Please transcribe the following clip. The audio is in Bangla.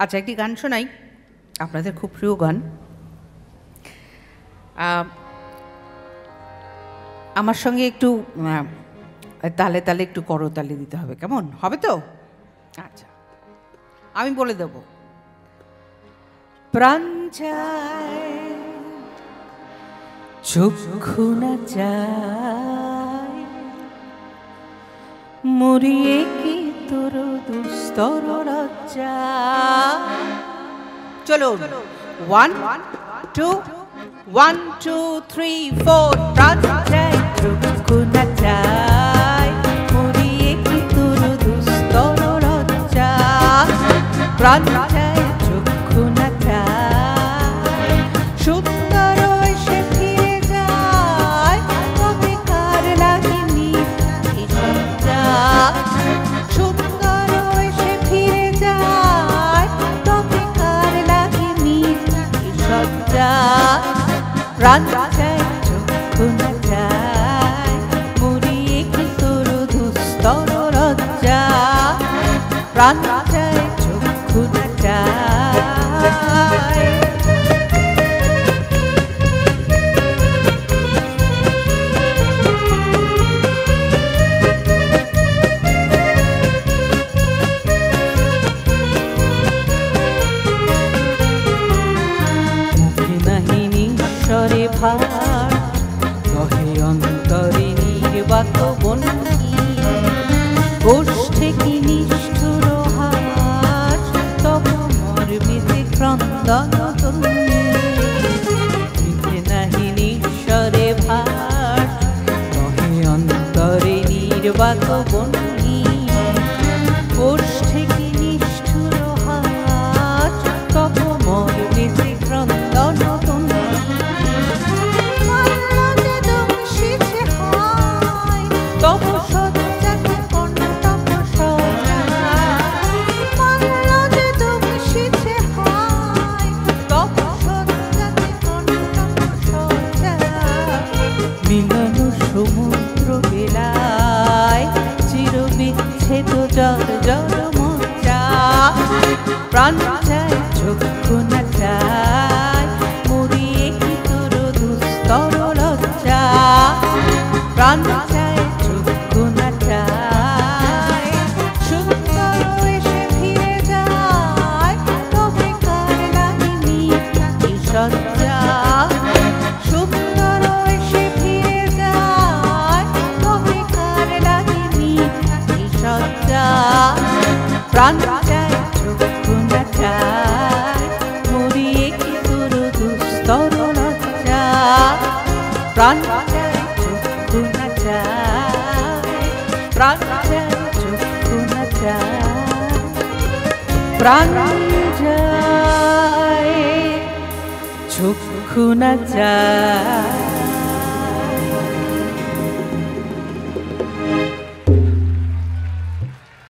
আচ্ছা, একটি গান শোনাই, আপনাদের খুব প্রিয় গান। আমার সঙ্গে একটু তালে তালে একটু করতালি দিতে হবে, কেমন হবে তো? আচ্ছা, আমি বলে দেব। প্রাণ চায় চক্ষু না চায়, মরিয়ে কি তোর দুস্তর লজ্জা। চলো, 1 2 1 2 3 4। প্রাণ চায় চক্ষু না চায়, মরিয়ে কি তোর দুস্তর লজ্জা। প্রাণ চায় চক্ষু না চায়, সুন্দর এসে ফিরে যায়, তবে কার লাগেনি এই সজ্জা। সুন্দর এসে ফিরে যায়, তবে কার লাগেনি এই সজ্জা। প্রাণ চায় চক্ষু না চায়, মরিয়ে কি তোর দুস্তর লজ্জা। প্রাণ চায় চক্ষু না চায়। ঈশ্বরে ভার রহে অন্তরে নির্বাত বন্ধি, গোষ্ঠে কি নিষ্ঠুর হাস, তব মর্মিতে ক্রন্দন মিথে নাহি ঈশ্বরে ভার রহে অন্তরে নির্বাত বন্ধি, গোষ্ঠে কি নিষ্ঠুর হাস, তব মর্মিতে ক্রন্দন। মিলন সমুদ্র বেলায় চিরবিচ্ছেদ জল জল মজ্জা। প্রাণ চায় চক্ষু না চায়, মরিয়ে কি তোর দুস্তর লজ্জা। প্রাণ চায় চক্ষু না চায়, সুন্দর এসে ফিরে যায়, তবে কার লাগেনি এই সজ্জা। সুন্দর এসে ফিরে যায়, তবে কার লাগেনি এই সজ্জা। প্রাণ চায় চক্ষু না চায়, মরিয়ে কি তোর দুস্তর লজ্জা। প্রাণ চায় চক্ষু না চায়, প্রাণ চায় চক্ষু না চায়। প্রাণ চায় চক্ষু না চায়।